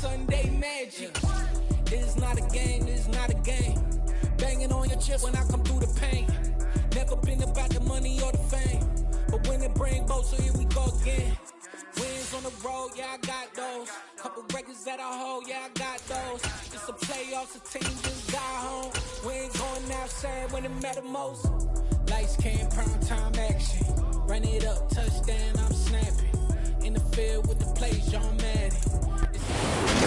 Sunday magic. This is not a game, this is not a game. Banging on your chest when I come through the pain. Never been about the money or the fame, but when it bring both, so here we go again. Wins on the road, yeah, I got those. Couple records that I hold, yeah, I got those. It's the playoffs, the team just got home. We ain't going outside when it matter most. Lights came, prime time action. Run it up, touchdown, I'm snapping. In the field with the plays, John Madden.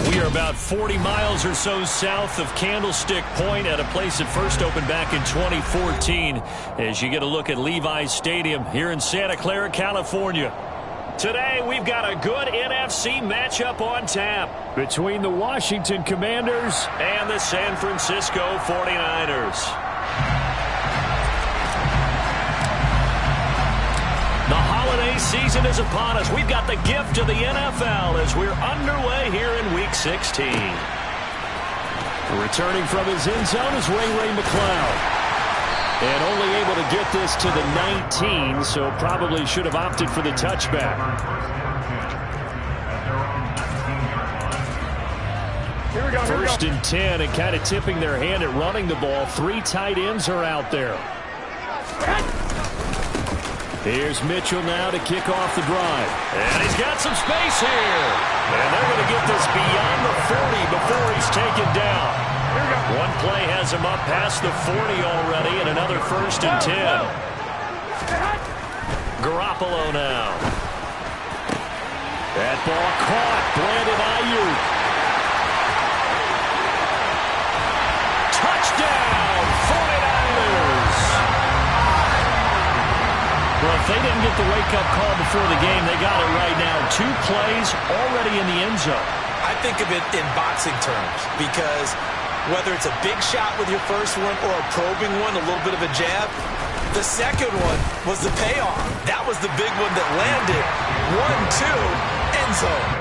We are about 40 miles or so south of Candlestick Point at a place that first opened back in 2014 as you get a look at Levi's Stadium here in Santa Clara, California. Today, we've got a good NFC matchup on tap between the Washington Commanders and the San Francisco 49ers. The holiday season is upon us. We've got the gift of the NFL as we're underway here in Week 16. Returning from his end zone is Ray McCloud. And only able to get this to the 19, so probably should have opted for the touchback. Here we go. First and 10, and kind of tipping their hand at running the ball. 3 tight ends are out there. Here's Mitchell now to kick off the drive. And he's got some space here. And they're going to get this beyond the 40 before he's taken down. One play has him up past the 40 already, and another first and 10. Garoppolo now. That ball caught. Brandon Ayuk. Touchdown, 49ers. Well, if they didn't get the wake-up call before the game, they got it right now. 2 plays already in the end zone. I think of it in boxing terms because whether it's a big shot with your first one or a probing one, a little bit of a jab, the second one was the payoff. That was the big one that landed. 1-2, end zone.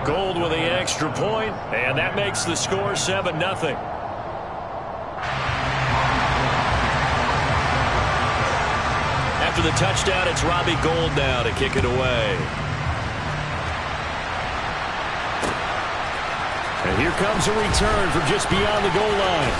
Gold with the extra point, and that makes the score 7-0. After the touchdown, it's Robbie Gould now to kick it away. And here comes a return from just beyond the goal line.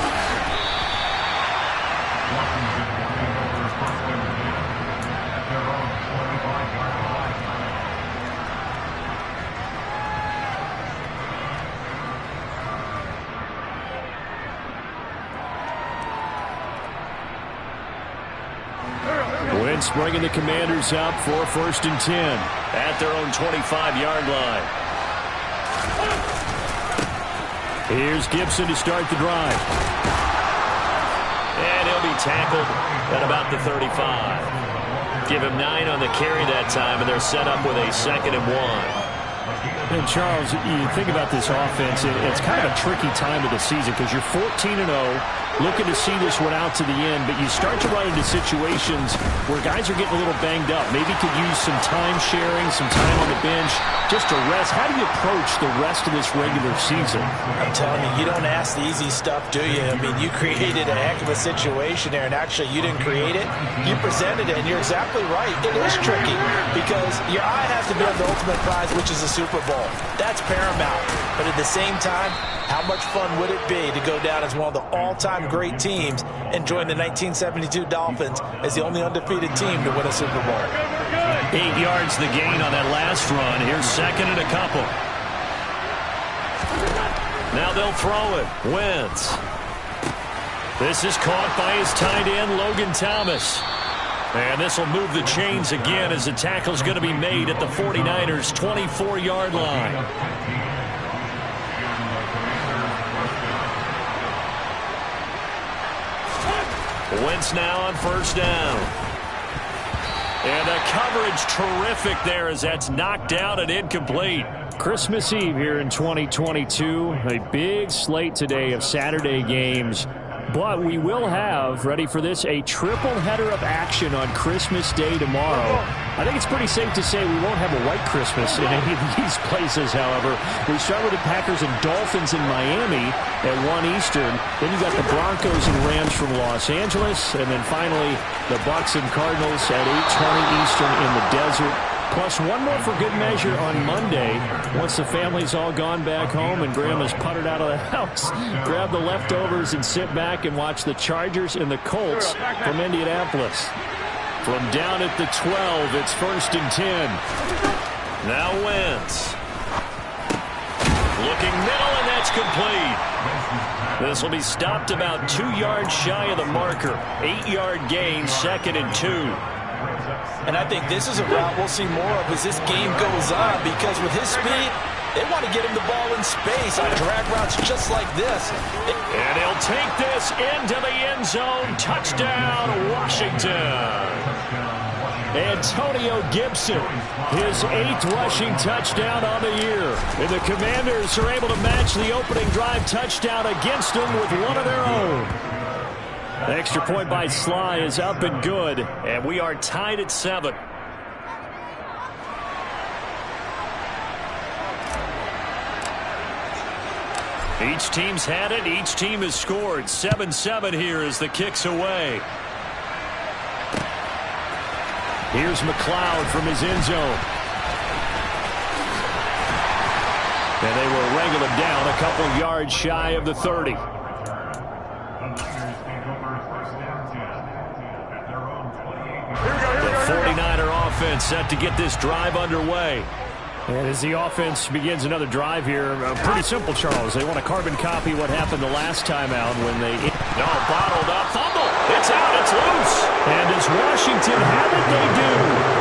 Wentz bringing the Commanders up for first and 10 at their own 25-yard line. Here's Gibson to start the drive. And he'll be tackled at about the 35. Give him 9 on the carry that time, and they're set up with a 2nd and 1. And Charles, you think about this offense, it's kind of a tricky time of the season because you're 14-0, looking to see this one out to the end, but you start to run into situations where guys are getting a little banged up. Maybe could use some time sharing, some time on the bench, just to rest. How do you approach the rest of this regular season? I'm telling you, you don't ask the easy stuff, do you? I mean, you created a heck of a situation there, and actually you didn't create it. You presented it, and you're exactly right. It is tricky because your eye has to be on the ultimate prize, which is the Super Bowl. That's paramount. But at the same time, how much fun would it be to go down as one of the all-time great teams and join the 1972 Dolphins as the only undefeated team to win a Super Bowl? 8 yards the gain on that last run. Here's 2nd and a couple. Now they'll throw it. Wentz. This is caught by his tight end, Logan Thomas. And this will move the chains again as the tackle's going to be made at the 49ers' 24-yard line. Wentz now on first down. And the coverage terrific there as that's knocked out and incomplete. Christmas Eve here in 2022. A big slate today of Saturday games. But we will have, ready for this, a triple header of action on Christmas Day tomorrow. I think it's pretty safe to say we won't have a white Christmas in any of these places, however. We start with the Packers and Dolphins in Miami at 1 Eastern. Then you got the Broncos and Rams from Los Angeles. And then finally, the Bucs and Cardinals at 8:20 Eastern in the desert. Plus one more for good measure on Monday. Once the family's all gone back home and Grandma's puttered out of the house, grab the leftovers and sit back and watch the Chargers and the Colts from Indianapolis. From down at the 12, it's 1st and 10. Now Wentz. Looking middle, and that's complete. This will be stopped about 2 yards shy of the marker. 8-yard gain, 2nd and 2. And I think this is a route we'll see more of as this game goes on, because with his speed, they want to get him the ball in space on drag routes just like this. And he'll take this into the end zone. Touchdown, Washington. Antonio Gibson, his 8th rushing touchdown on the year. And the Commanders are able to match the opening drive touchdown against them with one of their own. The extra point by Sly is up and good. And we are tied at 7. Each team's had it. Each team has scored. 7-7 here as the kick's away. Here's McLeod from his end zone. And they will wrangle him down a couple yards shy of the 30. The 49er offense set to get this drive underway. And as the offense begins another drive here, pretty simple, Charles. They want to carbon copy what happened the last time out when they... No, bottled up, fumble. It's out, it's loose. And does Washington have it? They do.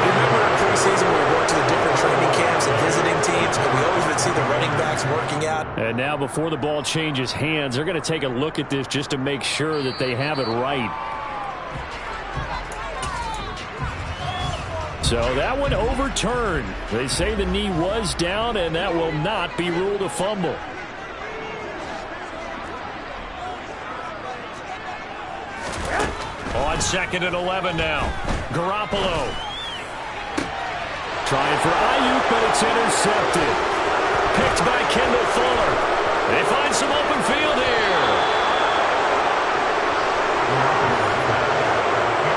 Remember in preseason when we went to the different training camps and visiting teams, and we always would see the running backs working out. And now before the ball changes hands, they're going to take a look at this just to make sure that they have it right. So that one overturned. They say the knee was down, and that will not be ruled a fumble. On 2nd and 11 now. Garoppolo. Trying for Ayuk, but it's intercepted. Picked by Kendall Fuller. They find some open field here.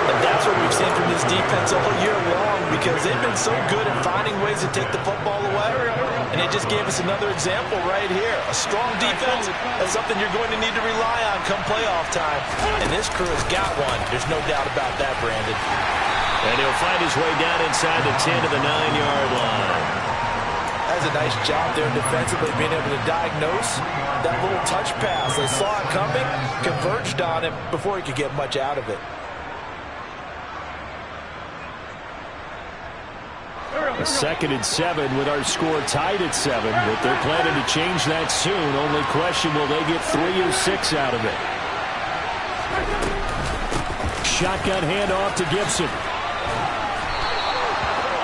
And that's what we've seen from this defense all year long, because they've been so good at finding ways to take the football away. And they just gave us another example right here. A strong defense, that's something you're going to need to rely on come playoff time. And this crew has got one. There's no doubt about that, Brandon. And he'll find his way down inside the 10 to the 9-yard line. That's a nice job there defensively, being able to diagnose that little touch pass. They saw it coming, converged on him before he could get much out of it. A 2nd and 7 with our score tied at 7, but they're planning to change that soon. Only question, will they get 3 or 6 out of it? Shotgun handoff to Gibson.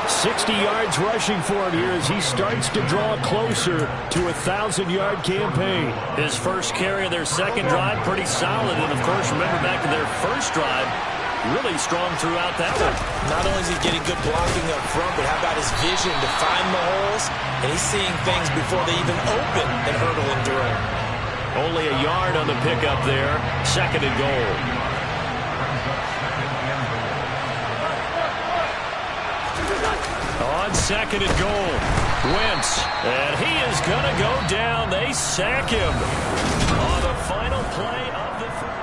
60 yards rushing for him here as he starts to draw closer to a 1,000-yard campaign. His first carry of their second drive, pretty solid. And, of course, remember back to their first drive, really strong throughout that one. Not only is he getting good blocking up front, but how about his vision to find the holes? And he's seeing things before they even open and hurdling through them. Only a yard on the pickup there. 2nd and goal. On 2nd and goal, Wentz, and he is going to go down. They sack him on the final play of the first.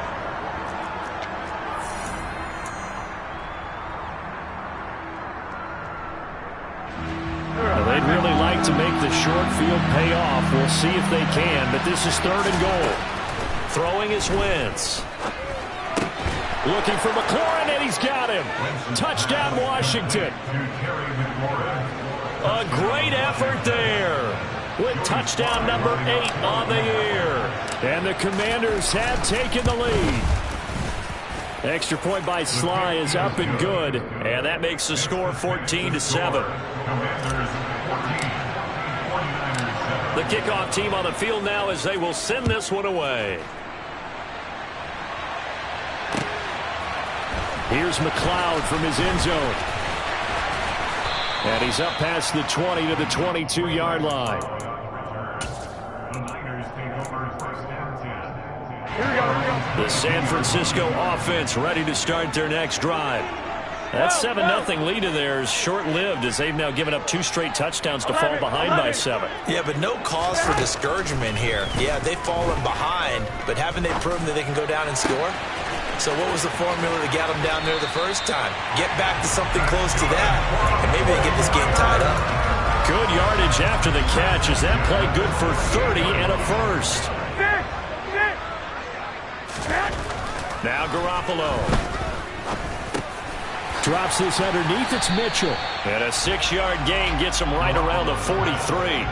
They'd really like to make the short field pay off. We'll see if they can, but this is 3rd and goal. Throwing is Wentz. Looking for McLaurin, and he's got him. Touchdown, Washington. A great effort there with touchdown number 8 on the year. And the Commanders have taken the lead. Extra point by Sly is up and good. And that makes the score 14-7. The kickoff team on the field now as they will send this one away. Here's McLeod from his end zone. And he's up past the 20 to the 22-yard line. The San Francisco offense ready to start their next drive. That 7-0 lead of theirs short-lived as they've now given up 2 straight touchdowns to fall behind by 7. Yeah, but no cause for discouragement here. Yeah, they've fallen behind, but haven't they proven that they can go down and score? So what was the formula that got them down there the first time? Get back to something close to that, and maybe they get this game tied up. Good yardage after the catch. Is that play good for 30 and a first? Now Garoppolo. Drops this underneath. It's Mitchell. And a 6-yard gain gets him right around the 43.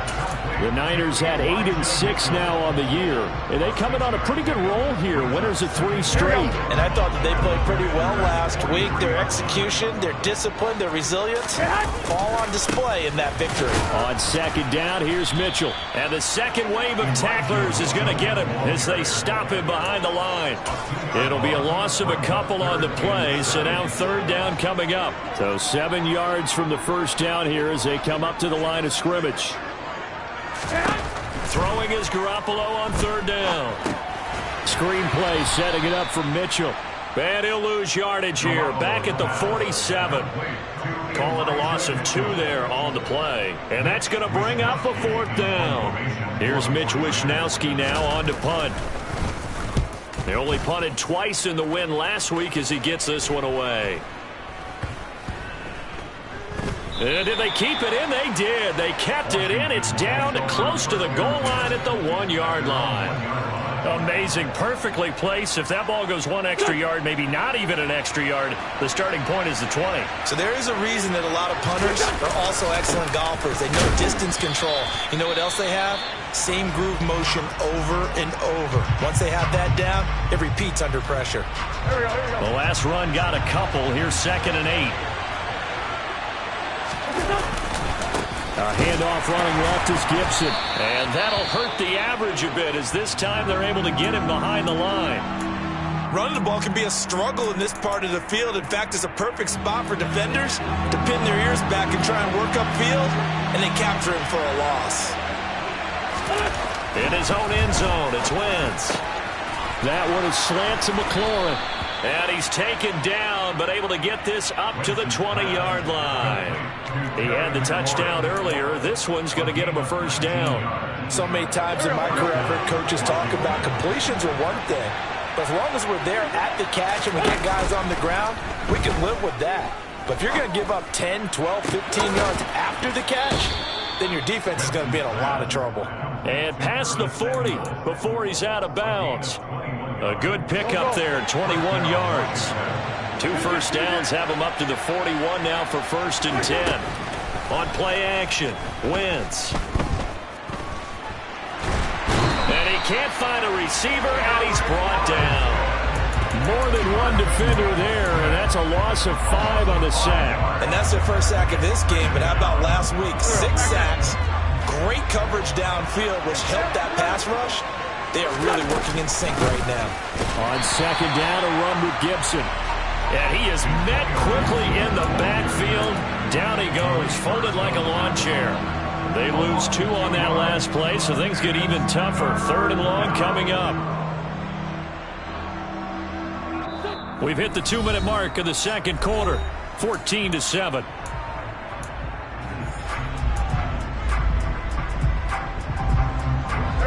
The Niners at 8-6 now on the year. And they come in on a pretty good roll here. Winners of 3 straight. And I thought that they played pretty well last week. Their execution, their discipline, their resilience, all on display in that victory. On second down, here's Mitchell. And the second wave of tacklers is going to get him as they stop him behind the line. It'll be a loss of a couple on the play, so now third down coming up. So 7 yards from the first down here as they come up to the line of scrimmage. Throwing is Garoppolo on third down. Screen play setting it up for Mitchell. And he'll lose yardage here. Back at the 47. Call it a loss of 2 there on the play. And that's going to bring up a 4th down. Here's Mitch Wishnowski now on to punt. They only punted twice in the win last week as he gets this one away. And did they keep it in? They did. They kept it in. It's down to close to the goal line at the 1-yard line. Amazing. Perfectly placed. If that ball goes 1 extra yard, maybe not even an extra yard, the starting point is the 20. So there is a reason that a lot of punters are also excellent golfers. They know distance control. You know what else they have? Same groove motion over and over. Once they have that down, it repeats under pressure. The last run got a couple. Here's 2nd and 8. A handoff running left is Gibson. And that'll hurt the average a bit as this time they're able to get him behind the line. Running the ball can be a struggle in this part of the field. In fact, it's a perfect spot for defenders to pin their ears back and try and work upfield and then capture him for a loss. In his own end zone, it's Wentz. That one is slant to McLaurin. And he's taken down, but able to get this up to the 20-yard line. He had the touchdown earlier. This one's going to get him a first down. So many times in my career, I've heard coaches talk about completions are one thing. But as long as we're there at the catch and we get guys on the ground, we can live with that. But if you're going to give up 10, 12, 15 yards after the catch, then your defense is going to be in a lot of trouble. And past the 40 before he's out of bounds. A good pickup there, 21 yards. 2 first downs have him up to the 41 now for 1st and 10. On play action, Wentz. And he can't find a receiver, and he's brought down. More than one defender there, and that's a loss of 5 on the sack. And that's their first sack of this game, but how about last week? 6 sacks, great coverage downfield, which helped that pass rush. They are really working in sync right now. On second down, a run with Gibson. And he is met quickly in the backfield. Down he goes, folded like a lawn chair. They lose 2 on that last play, so things get even tougher. 3rd and long coming up. We've hit the 2-minute mark of the second quarter. 14-7.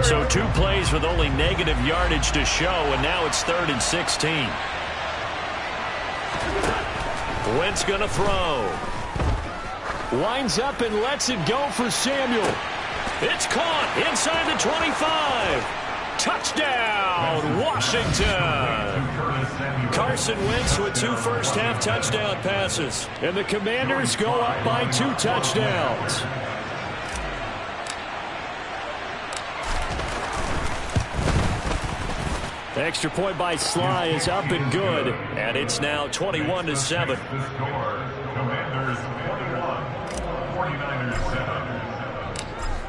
So 2 plays with only negative yardage to show, and now it's 3rd and 16. Wentz going to throw. Winds up and lets it go for Samuel. It's caught inside the 25. Touchdown, Washington. Carson Wentz with 2 first-half touchdown passes. And the Commanders go up by 2 touchdowns. Extra point by Sly is up and good. And it's now 21-7.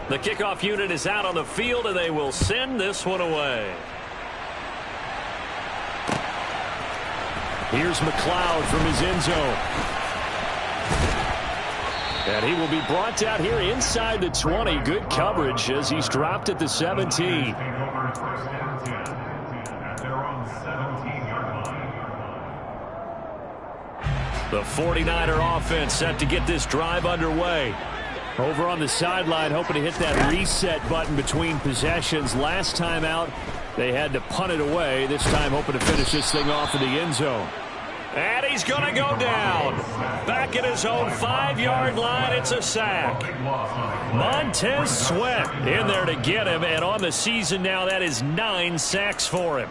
The kickoff unit is out on the field, and they will send this one away. Here's McLeod from his end zone. And he will be brought down here inside the 20. Good coverage as he's dropped at the 17. The 49er offense set to get this drive underway. Over on the sideline, hoping to hit that reset button between possessions. Last time out, they had to punt it away. This time, hoping to finish this thing off in the end zone. And he's going to go down. Back at his own 5-yard line, it's a sack. Montez Sweat in there to get him, and on the season now, that is 9 sacks for him.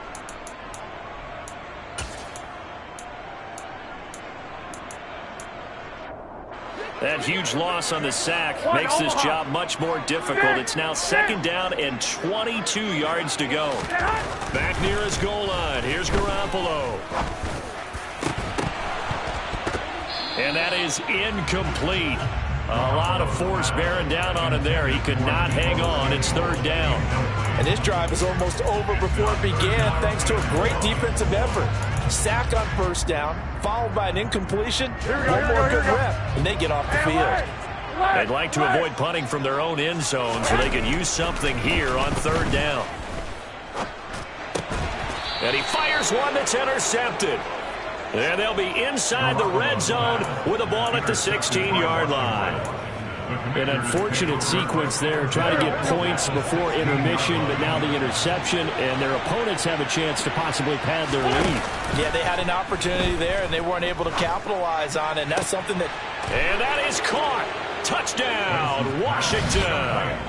That huge loss on the sack makes this job much more difficult. It's now 2nd down and 22 yards to go. Back near his goal line. Here's Garoppolo. And that is incomplete. A lot of force bearing down on him there. He could not hang on. It's 3rd down. And this drive is almost over before it began thanks to a great defensive effort. Sack on 1st down, followed by an incompletion. One more good rep, and they get off the field. They'd like to avoid punting from their own end zone so they can use something here on 3rd down. And he fires one that's intercepted. And they'll be inside the red zone with a ball at the 16-yard line. An unfortunate sequence there, trying to get points before intermission, but now the interception, and their opponents have a chance to possibly pad their lead. Yeah, they had an opportunity there, and they weren't able to capitalize on it, and that's something that... And that is caught. Touchdown, Washington.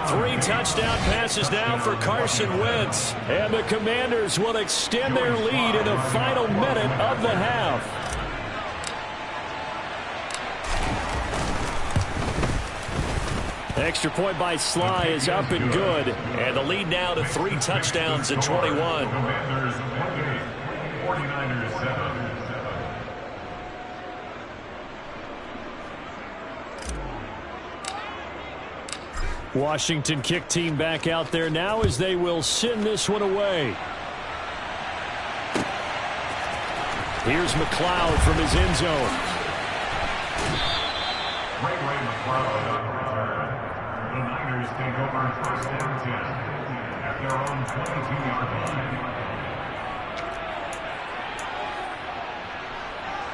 3 touchdown passes now for Carson Wentz. And the Commanders will extend their lead in the final minute of the half. Extra point by Sly is up and good. And the lead now to 3 touchdowns at 21. Washington kick team back out there now as they will send this one away. Here's McLeod from his end zone. The Niners take over 1st and 10 at their own 22-yard line.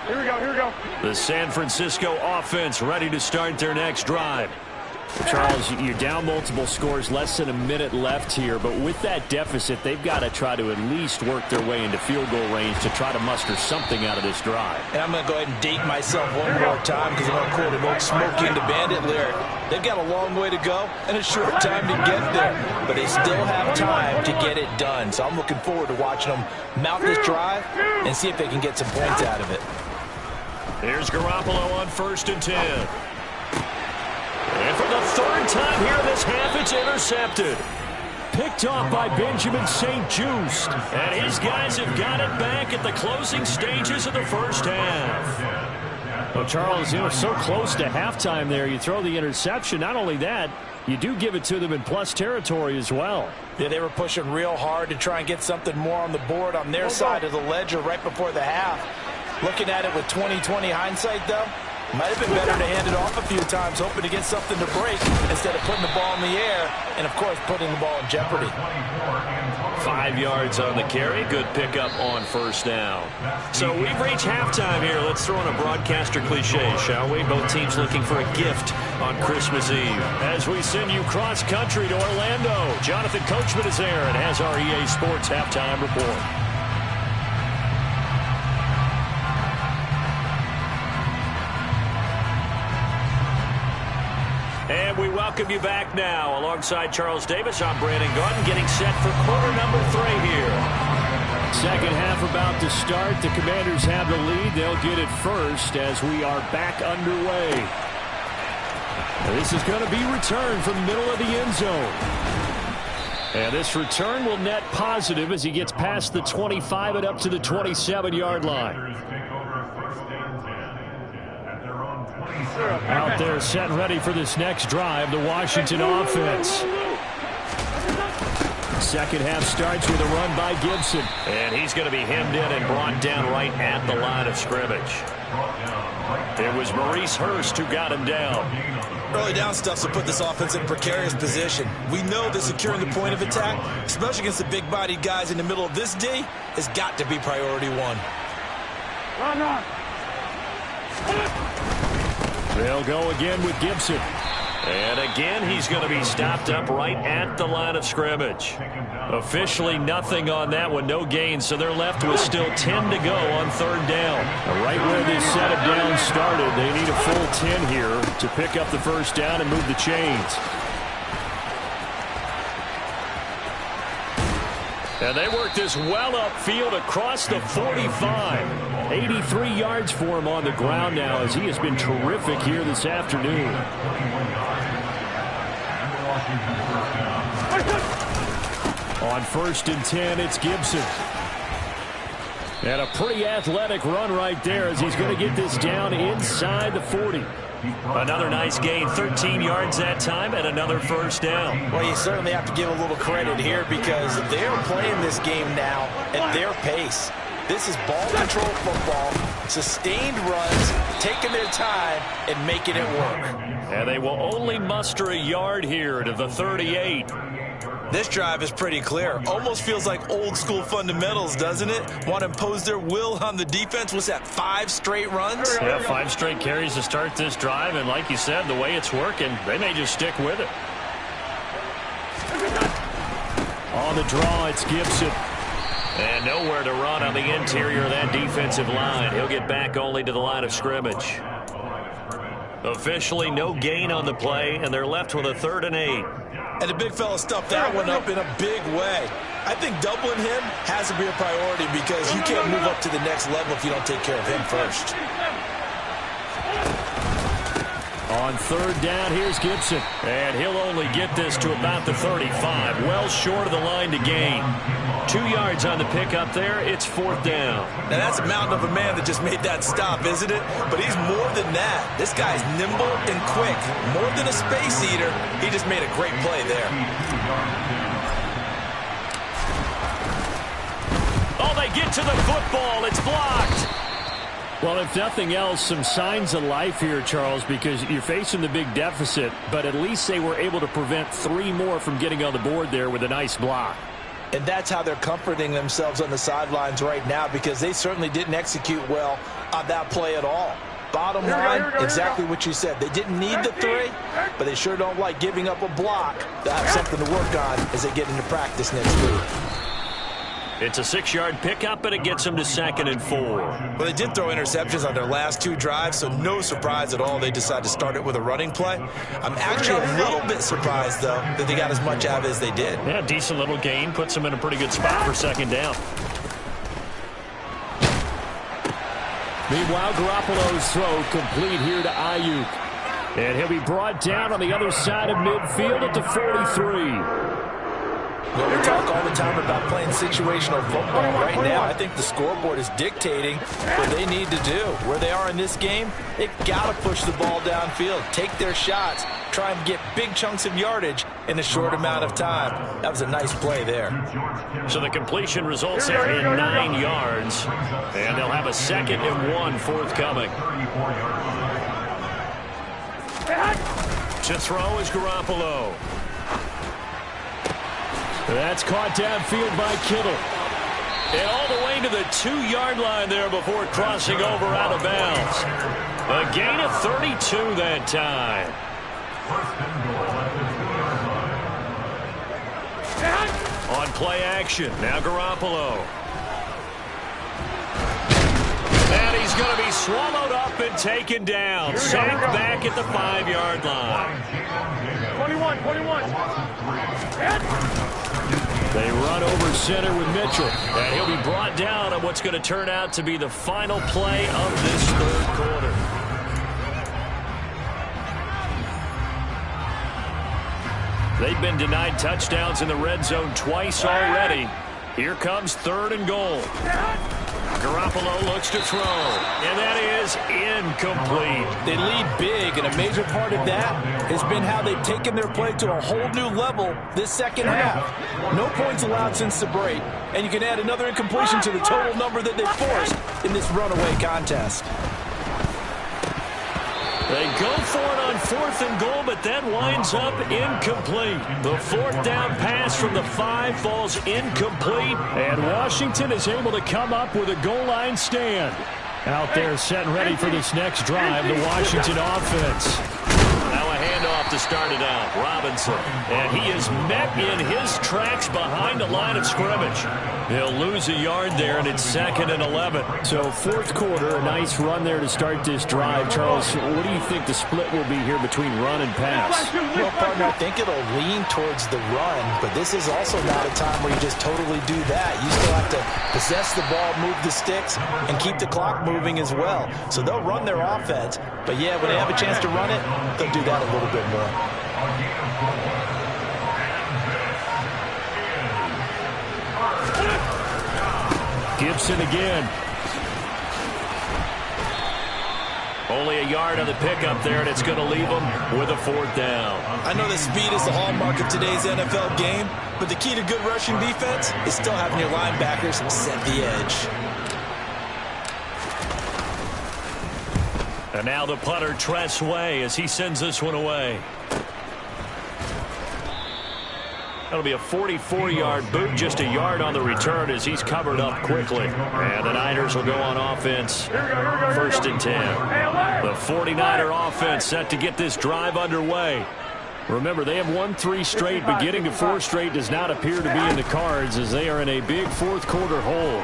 Here we go, here we go. The San Francisco offense ready to start their next drive. Charles, you're down multiple scores, less than a minute left here, but with that deficit, they've got to try to at least work their way into field goal range to try to muster something out of this drive. And I'm going to go ahead and date myself one more time because I'm going to quote an old Smokey and the Bandit lyric. They've got a long way to go and a short time to get there, but they still have time to get it done. So I'm looking forward to watching them mount this drive and see if they can get some points out of it. Here's Garoppolo on 1st and 10. And for the 3rd time here this half, it's intercepted. Picked off by Benjamin St. Juste. And his guys have got it back at the closing stages of the 1st half. Well, Charles, so close to halftime there. You throw the interception. Not only that, you do give it to them in plus territory as well. Yeah, they were pushing real hard to try and get something more on the board on their side of the ledger right before the half. Looking at it with 20/20 hindsight, though, might have been better to hand it off a few times, hoping to get something to break instead of putting the ball in the air and, of course, putting the ball in jeopardy. 5 yards on the carry. Good pickup on 1st down. So we've reached halftime here. Let's throw in a broadcaster cliche, shall we? Both teams looking for a gift on Christmas Eve. As we send you cross-country to Orlando, Jonathan Coachman is there and has our EA Sports halftime report. And we welcome you back now. Alongside Charles Davis, I'm Brandon Garden, getting set for quarter number 3 here. Second half about to start. The Commanders have the lead. They'll get it first as we are back underway. This is going to be returned from the middle of the end zone. And this return will net positive as he gets past the 25 and up to the 27-yard line. Out there set and ready for this next drive, the Washington offense. Second half starts with a run by Gibson. And he's going to be hemmed in and brought down right at the line of scrimmage. It was Maurice Hurst who got him down. Early down stuffs will put this offense in a precarious position. We know that securing the point of attack, especially against the big-bodied guys in the middle of this D, has got to be priority 1. Run. They'll go again with Gibson. And again, he's going to be stopped up right at the line of scrimmage. Officially nothing on that one, no gain, so they're left with still 10 to go on third down. Right where this set of downs started, they need a full 10 here to pick up the first down and move the chains. And they work this well upfield across the 45. 83 yards for him on the ground now as he has been terrific here this afternoon. On 1st and 10, it's Gibson. And a pretty athletic run right there as he's going to get this down inside the 40. Another nice gain, 13 yards that time, and another first down. Well, you certainly have to give a little credit here because they're playing this game now at their pace. This is ball control football, sustained runs, taking their time, and making it work. And they will only muster a yard here to the 38. This drive is pretty clear. Almost feels like old school fundamentals, doesn't it? Want to impose their will on the defense. What's that, 5 straight runs? Yeah, 5 straight carries to start this drive, and like you said, the way it's working, they may just stick with it. On the draw, it's Gibson. And nowhere to run on the interior of that defensive line. He'll get back only to the line of scrimmage. Officially no gain on the play, and they're left with a 3rd and 8. And the big fella stuffed that one up in a big way. I think doubling him has to be a priority because you can't move up to the next level if you don't take care of him first. On 3rd down, here's Gibson. And he'll only get this to about the 35. Well short of the line to gain. 2 yards on the pickup there. It's 4th down. Now that's a mountain of a man that just made that stop, isn't it? But he's more than that. This guy's nimble and quick. More than a space eater. He just made a great play there. Oh, they get to the football. It's blocked. Well, if nothing else, some signs of life here, Charles, because you're facing the big deficit, but at least they were able to prevent 3 more from getting on the board there with a nice block. And that's how they're comforting themselves on the sidelines right now because they certainly didn't execute well on that play at all. Bottom line, exactly what you said. They didn't need the 3, but they sure don't like giving up a block. They'll have something to work on as they get into practice next week. It's a 6-yard pickup, and it gets them to 2nd and 4. Well, they did throw interceptions on their last 2 drives, so no surprise at all they decided to start it with a running play. I'm actually a little bit surprised, though, that they got as much out of it as they did. Yeah, decent little gain. Puts them in a pretty good spot for 2nd down. Meanwhile, Garoppolo's throw complete here to Ayuk. And he'll be brought down on the other side of midfield at the 43. Well, we talk all the time about playing situational football. Right now, I think the scoreboard is dictating what they need to do. Where they are in this game, they've got to push the ball downfield, take their shots, try and get big chunks of yardage in a short amount of time. That was a nice play there. So the completion results there in 9 yards, and they'll have a 2nd and 1 forthcoming. To throw is Garoppolo. That's caught downfield by Kittle. And all the way to the 2-yard line there before crossing over out of bounds. A gain of 32 that time. On play action, now Garoppolo. And he's going to be swallowed up and taken down. Sacked back at the 5-yard line. 21. They run over center with Mitchell. And he'll be brought down on what's going to turn out to be the final play of this 3rd quarter. They've been denied touchdowns in the red zone twice already. Here comes 3rd and goal. Garoppolo looks to throw, and that is incomplete. They lead big, and a major part of that has been how they've taken their play to a whole new level this second half. No points allowed since the break, and you can add another incompletion to the total number that they forced in this runaway contest. They go for it on 4th and goal, but that winds up incomplete. The 4th down pass from the 5 falls incomplete. And Washington is able to come up with a goal line stand. Out there set and ready for this next drive, the Washington offense. Now a handoff to start it out. Robinson. And he is met in his tracks behind the line of scrimmage. He'll lose a yard there, and it's 2nd and 11. So fourth quarter, a nice run there to start this drive. Charles, what do you think the split will be here between run and pass? Well, partner, I think it'll lean towards the run, but this is also not a time where you just totally do that. You still have to possess the ball, move the sticks, and keep the clock moving as well. So they'll run their offense, but yeah, when they have a chance to run it, they'll do that a little bit more. Gibson again. Only a yard on the pickup there, and it's going to leave them with a 4th down. I know that speed is the hallmark of today's NFL game, but the key to good rushing defense is still having your linebackers set the edge. And now the punter, Tress Way, as he sends this one away. That'll be a 44-yard boot, just a yard on the return as he's covered up quickly. And the Niners will go on offense, 1st and 10. The 49er offense set to get this drive underway. Remember, they have won 3 straight, but getting to 4 straight does not appear to be in the cards as they are in a big fourth quarter hole.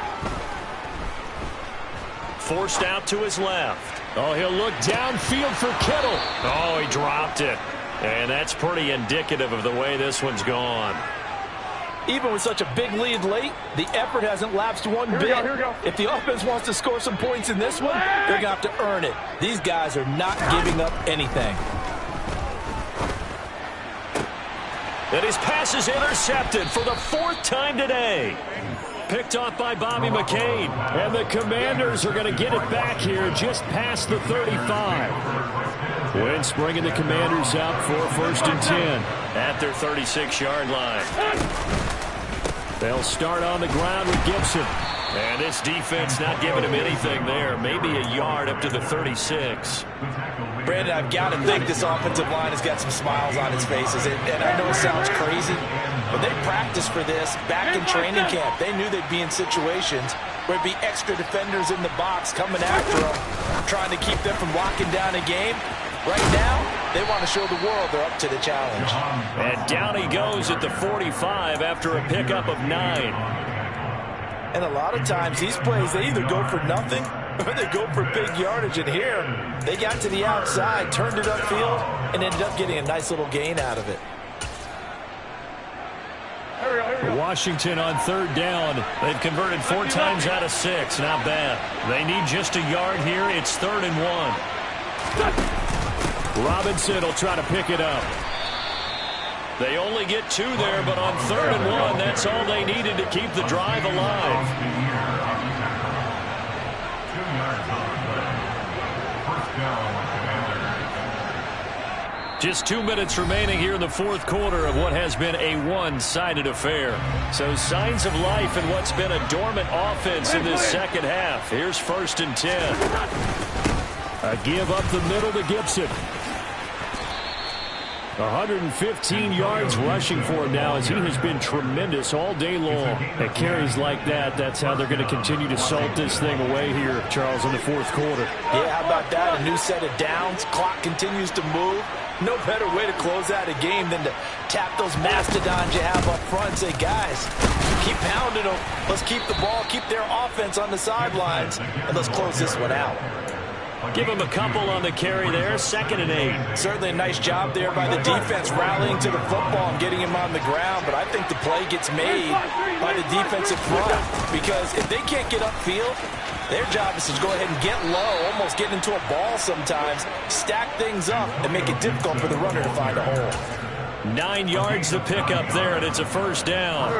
Forced out to his left. Oh, he'll look downfield for Kittle. Oh, he dropped it. And that's pretty indicative of the way this one's gone. Even with such a big lead late, the effort hasn't lapsed one bit. Here we go. If the offense wants to score some points in this one, they're going to have to earn it. These guys are not giving up anything. And his pass is intercepted for the 4th time today. Picked off by Bobby McCain. And the Commanders are going to get it back here just past the 35. Wentz bringing the Commanders up for 1st and 10. At their 36-yard line. They'll start on the ground with Gibson. And this defense not giving him anything there. Maybe a yard up to the 36. Brandon, I've got to think this offensive line has got some smiles on its faces. And I know it sounds crazy, but they practiced for this back in training camp. They knew they'd be in situations where it'd be extra defenders in the box coming after them, trying to keep them from locking down a game. Right now, they want to show the world they're up to the challenge. And down he goes at the 45 after a pickup of 9. And a lot of times, these plays, they either go for nothing or they go for big yardage. And here, they got to the outside, turned it upfield, and ended up getting a nice little gain out of it. Washington on 3rd down. They've converted 4 times out of 6. Not bad. They need just a yard here. It's 3rd and 1. Robinson will try to pick it up. They only get 2 there, but on 3rd and 1, that's all they needed to keep the drive alive. 2 yards on the play. 1st down, Commanders. Just 2 minutes remaining here in the 4th quarter of what has been a one-sided affair. So signs of life in what's been a dormant offense in this second half. Here's 1st and 10. A give up the middle to Gibson. 115 yards rushing for him now as he has been tremendous all day long. At carries like that, that's how they're going to continue to salt this thing away here, Charles, in the 4th quarter. Yeah, how about that? A new set of downs. Clock continues to move. No better way to close out a game than to tap those mastodons you have up front and say, guys, keep pounding them. Let's keep the ball, keep their offense on the sidelines, and let's close this one out. Give him a couple on the carry there. 2nd and 8. Certainly a nice job there by the defense rallying to the football and getting him on the ground, but I think the play gets made by the defensive front because if they can't get upfield, their job is to go ahead and get low, almost get into a ball sometimes, stack things up, and make it difficult for the runner to find a hole. 9 yards to pick up there, and it's a 1st down.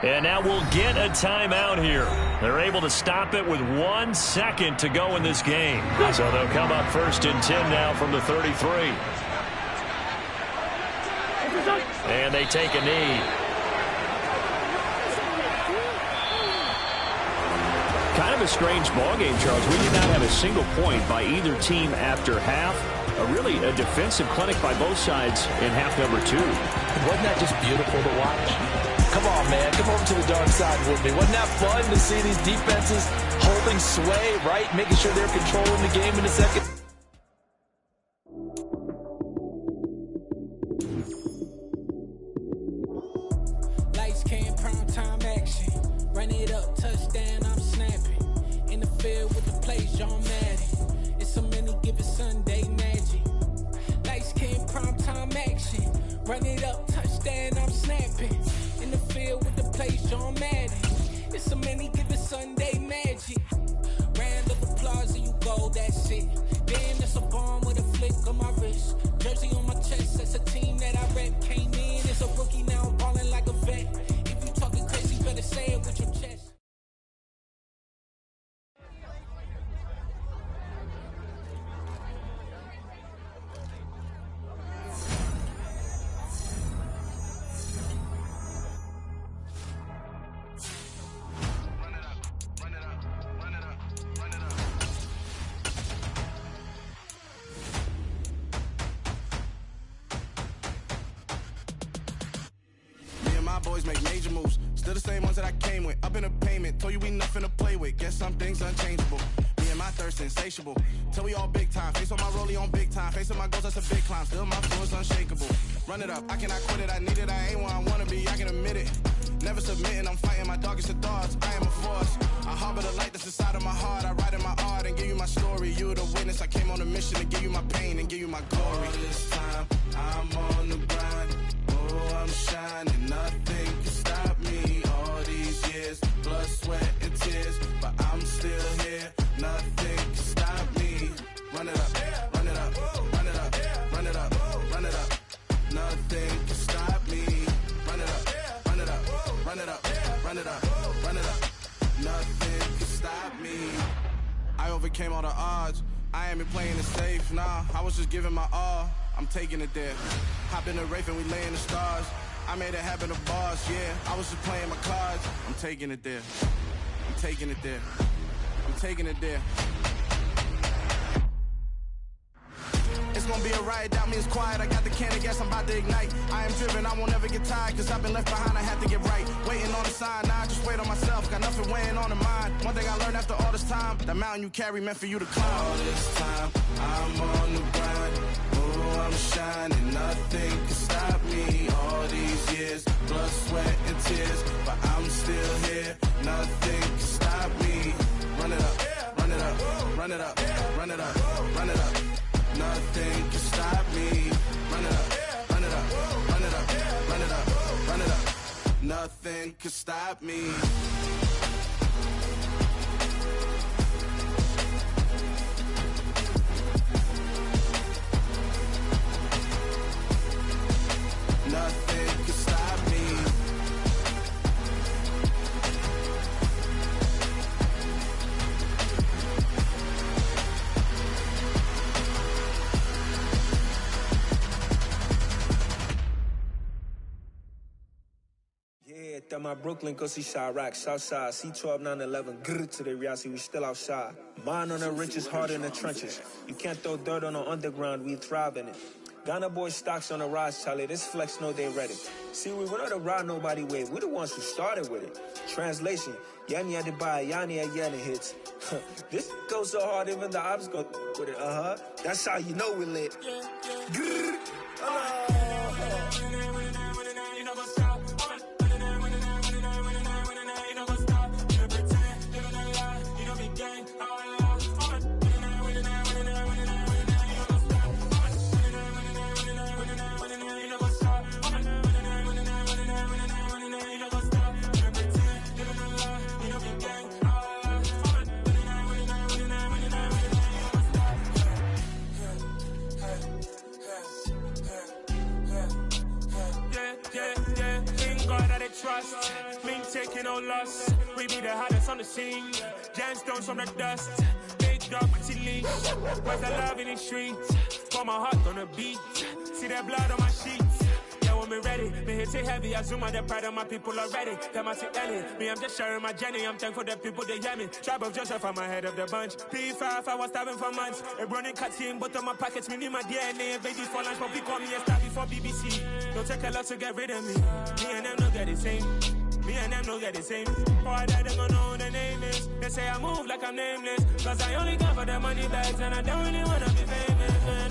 And now we'll get a timeout here. They're able to stop it with 1 second to go in this game. So they'll come up 1st and 10 now from the 33. And they take a knee. Kind of a strange ball game, Charles. We did not have a single point by either team after half. Really a defensive clinic by both sides in half number 2. Wasn't that just beautiful to watch? Come on, man. Come over to the dark side with me. Wasn't that fun to see these defenses holding sway, right? Making sure they're controlling the game in the second. Lights came, prime time action. Run it up, touchdown, I'm snapping. In the field with the plays, John Madden. It's a many given Sunday magic. Lights came, prime time action. Run it up, touchdown, I'm snapping. In the field with the plays, John Madden. It's a many given Sunday magic. Round of applause and you go, that's it. Damn, that's a bomb with a flick of my wrist. Jersey on my chest, that's a team that I rep. Came in as a rookie, now I'm balling like a vet. If you talking crazy, better say it with your chest. Boys make major moves, still the same ones that I came with. Up in the payment, told you we nothing to play with. Guess some things unchangeable. Me and my thirst insatiable. Till we all big time. Face on my rollie on big time. Facing my goals, that's a big climb. Still my flow is unshakable. Run it up, I cannot quit it. I need it, I ain't where I wanna be. I can admit it. Never submitting, I'm fighting my darkest of thoughts. I am a force. I harbor the light that's inside of my heart. I write in my art and give you my story. You the witness. I came on a mission to give you my pain and give you my glory. All this time, I'm on the grind. Oh, I'm shining. Nothing can stop me. All these years, blood, sweat, and tears. But I'm still here. Nothing can stop me. Run it up, run it up, run it up, run it up, run it up. Nothing can stop me. Run it up, run it up, run it up, run it up, run it up. Nothing can stop me. I overcame all the odds. I ain't been playing it safe, nah. I was just giving my all. I'm taking it there. Hop in the Wraith and we lay in the stars. I made it happen to boss, yeah. I was just playing my cards. I'm taking it there. I'm taking it there. I'm taking it there. It's gonna be a riot, doubt me it's quiet. I got the can of gas, I'm about to ignite. I am driven, I won't ever get tired, cause I've been left behind, I have to get right. Waiting on the sign, now I just wait on myself. Got nothing weighing on the mind. One thing I learned after all this time, that mountain you carry meant for you to climb. All this time, I'm on the grind. Oh, I'm shining, nothing can stop me. All these years, blood, sweat, and tears. But I'm still here, nothing can stop me. Run it up, run it up, run it up, run it up, run it up. Nothing can stop me. Run it up, run it up, run it up, run it up, run it up. Nothing can stop me. Nothing can stop me. Yeah, that my Brooklyn, go see Chirac, Southside, C12, 911, grrr to the reality, we still outside. Mine on the riches, hard in the trenches. You can't throw dirt on the underground, we thrive in it. Ghana boys stocks on the rise, Charlie, this flex know they ready. See, we went on the ride nobody wave, we the ones who started with it. Translation, Yanni had to buy, Yanni had Yanni hits. This goes so hard, even the ops go with it, That's how you know we lit. Grrr, trust, me taking no loss. We be the hottest on the scene. Gemstones from the dust. Big dog with leash. Where's the love in the streets? Put my heart on the beat. See that blood on my sheets. Yeah, we'll me ready. Me hit it heavy, I zoom out the pride of my people already. Them I see Ellie, me I'm just sharing my journey. I'm thankful that people they hear me. Tribe of Joseph, I'm ahead of the bunch. P5, I was starving for months. A running cutscene, but on my pockets, me need my DNA. Babies for lunch, but we call me a star before BBC. Don't take a lot to get rid of me. Me and them no get the same. Me and them no get the same. Boy, that them gonna know the name is. They say I move like I'm nameless. Cause I only care for the money bags and I don't really wanna be famous, man.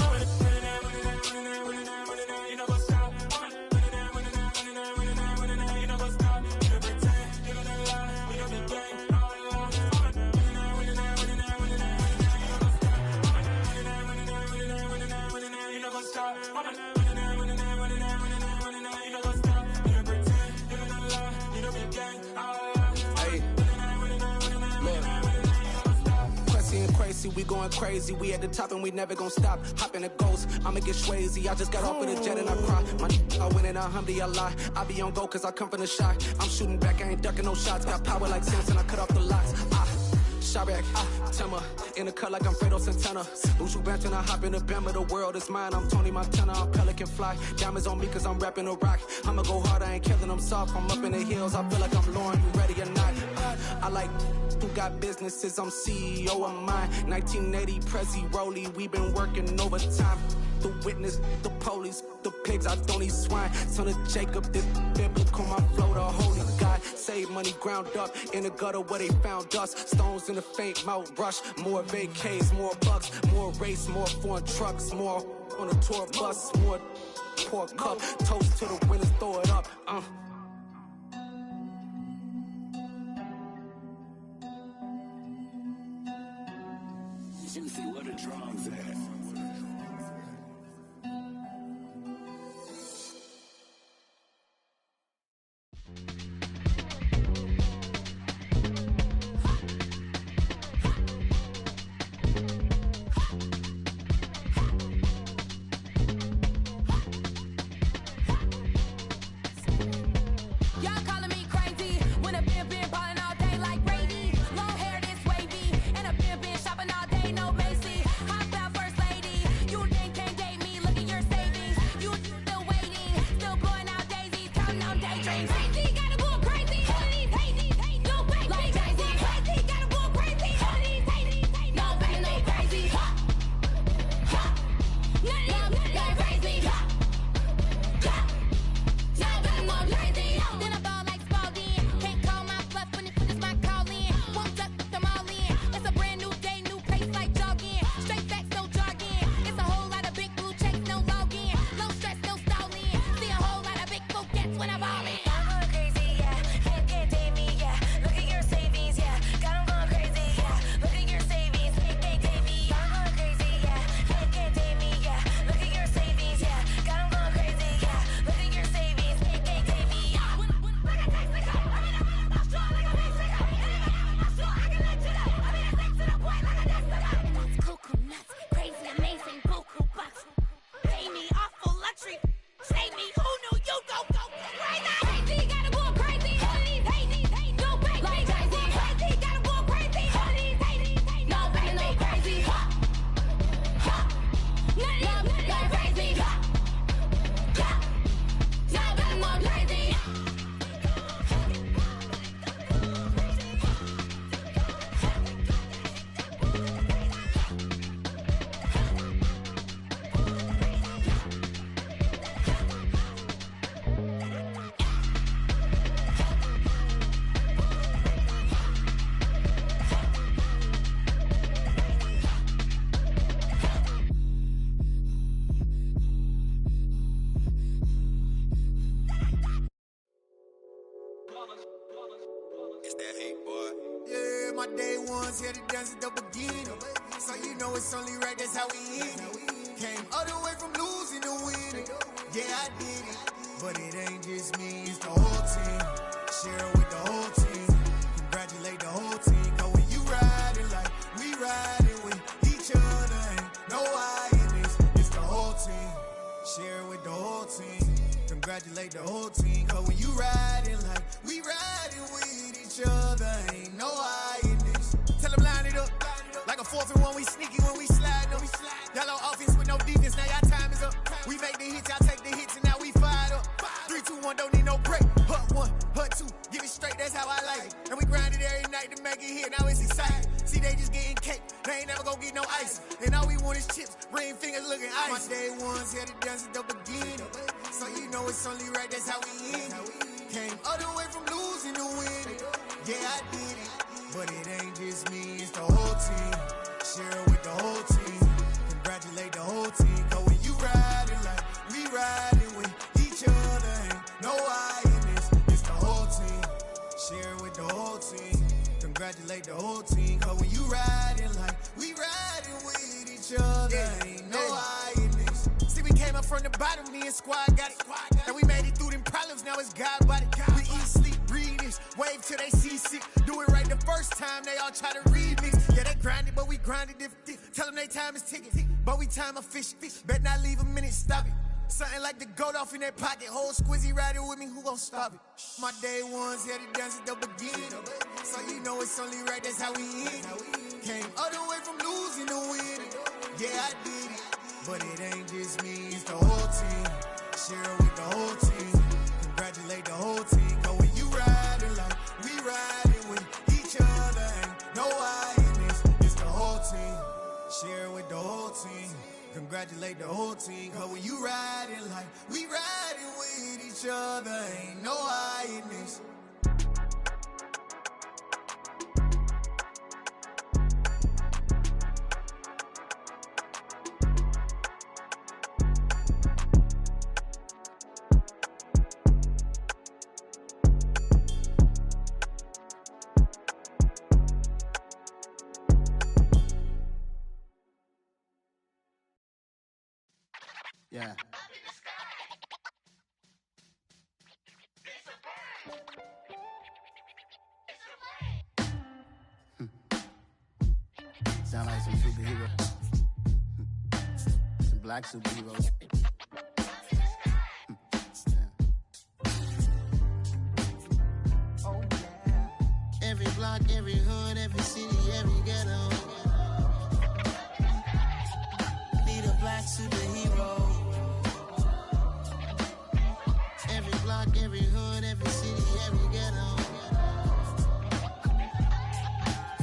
You know what's up? You know what's up? You don't pretend, you don't lie, you don't be gang. You know what's up? We going crazy, we at the top and we never gonna stop. Hop in a ghost, I'ma get swayzy. I just got off of the jet and I cry. I win in a Humvee, I lie. I be on go cause I come from the shot. I'm shooting back, I ain't ducking no shots. Got power like Samson, I cut off the locks. Shabak, Timmer, in the cut like I'm Fredo Santana. Lose you bench and I hop in the Bama, the world is mine. I'm Tony Montana, I'm Pelican Fly. Diamonds on me cause I'm rapping a rock. I'ma go hard, I ain't killing them soft. I'm up in the hills, I feel like I'm Lauren, you ready or not? I like who got businesses, I'm CEO of mine. 1980 Prezi Rolly, we been working overtime. The witness, the police, the pigs, I don't eat swine. Son of Jacob, this biblical, my flow, the holy God. Save money ground up in the gutter where they found us. Stones in the faint mouth rush. More vacays, more bucks, more race, more foreign trucks, more on a tour bus, more pour cup. Toast to the winners, throw it up. Juicy, where the drums at? My day ones here to dance at the beginning. So you know it's only right, that's how we end it. Came all the way from losing to winning. Yeah, I did it. But it ain't just me, it's the whole team. Share it with the whole team. Congratulate the whole team. Cause when you riding like we riding with each other, ain't no I in this. It's the whole team. Share it with the whole team. Congratulate the whole team. Cause when you riding like we riding with each other, ain't no I in this. Tell them line it up. Like a 4th and 1, we sneaky when we slide them. Y'all on offense with no defense, now y'all time is up. We make the hits, y'all take the hits, and now we fired up. ain't never gonna get no ice. And all we want is chips, ring fingers looking ice. My day ones here to dance at the beginning. So you know it's only right, that's how we end it. Came all the way from losing to winning. Yeah, I did it. But it ain't just me, it's the whole team. Share it with the whole team. Congratulate the whole team. Cause when you riding like we riding with each other, ain't no I in this. It's the whole team. Share it with the whole team. Congratulate the whole team. Cause when you riding like we riding with each other, ain't no I in this. See, we came up from the bottom, me and squad got it. And we made it through them problems, now it's God body. We eat, sleep, breathe this. Wave till they see sick. Do it right the first time, they all try to remix. Yeah, they grinded, but we grinded different. Tell them they time is ticking, but we time a fish. Bet not leave a minute, stop it. Something like the goat off in their pocket. Whole squizzy riding with me, who gon' stop it? My day ones here to dance at the beginning. So you know it's only right, that's how we end it. Came all the way from losing to winning. Yeah, I did it. But it ain't just me, it's the whole team. Share it with the whole team. Congratulate the whole team. Cause when you riding like we riding with each other, ain't no I in this. It's the whole team. Share it with the whole team. Congratulate the whole team. Cause when you riding like we riding with each other, ain't no I in this. Yeah. Sound like some superhero. Some black superheroes. Oh yeah. Every block, every hood, every city, every ghetto. Need a black superhero. Every block, every hood, every city, every ghetto.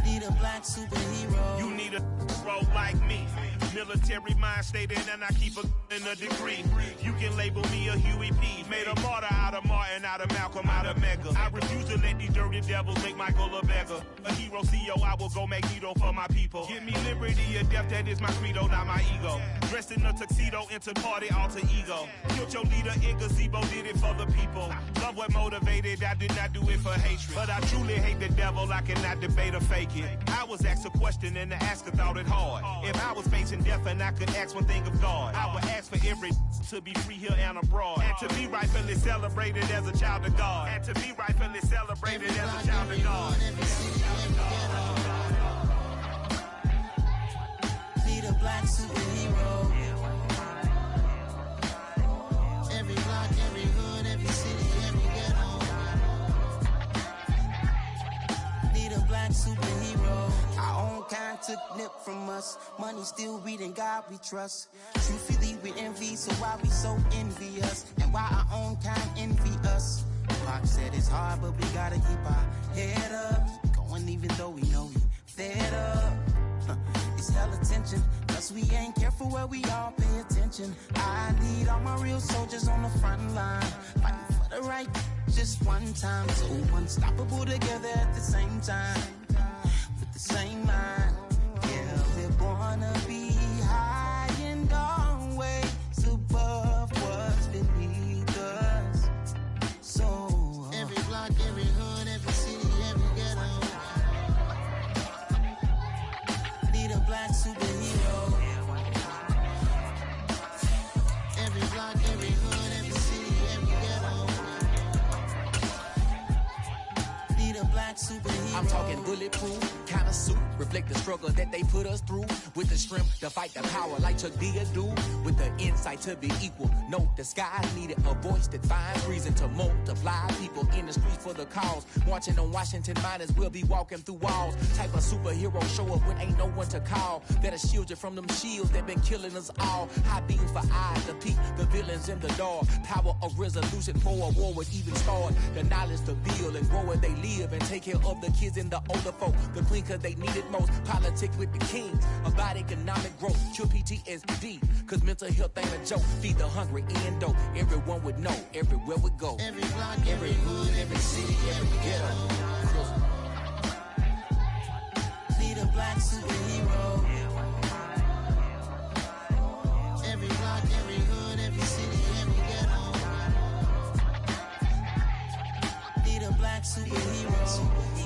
Need a black superhero. You need a role like me. Military mind stated, and I keep in a degree. You can label me a Huey P. Made a martyr out of Martin, out of Malcolm, out of Mega. I refuse to let these dirty devils make Michael a beggar. A hero CEO, I will go Magneto for my people. Give me liberty or death, that is my credo, not my ego. Dressed in a tuxedo, into party, alter ego. Killed your leader in gazebo, did it for the people. Love what motivated, I did not do it for hatred. But I truly hate the devil, I cannot debate or fake it. I was asked a question and the asker thought it hard. If I was facing death and I could ask one thing of God, I would ask for every to be free here and abroad. And to be rightfully celebrated as a child of God. And to be rightfully celebrated as a child of God. Need a black superhero. Every block, every hood, every city, every ghetto. Need a black superhero. Our own kind took nip from us. Money still reading God we trust. Truthfully we envy, so why we so envious? And why our own kind envy us? Pac said it's hard, but we gotta keep our head up. Going even though we know we fed up. It's hell attention, cause we ain't careful where we all pay attention. I need all my real soldiers on the front line, fighting for the right just one time. So unstoppable together at the same time, with the same mind. Yeah, we're gonna be high and always above what's beneath us. So every block, every hood, every city, every ghetto. Need a black superhero. Every block, every hood, every city, every ghetto. Need a black superhero. I'm talking bulletproof kind of suit, reflect the struggle that they put us through. With the strength to fight the power like Chuck D do. With the insight to be equal. Note the sky needed a voice that finds reason to multiply. People in the streets for the cause. Marching on Washington miners will be walking through walls. Type of superhero show up when ain't no one to call. That'll shield you from them shields that been killing us all. High beams for eyes to peek the villains in the dark. Power of resolution for a war would even start. The knowledge to build and grow where they live and take care of the kids and the older folk. The clean cause they need it more. coast, politics with the kings, about economic growth, cure PTSD, cause mental health ain't a joke, feed the hungry and dope, everyone would know, everywhere we go, every block, every hood, every city, every ghetto. Need a black superhero. Every block, every hood, every city, every ghetto. Need a black superhero.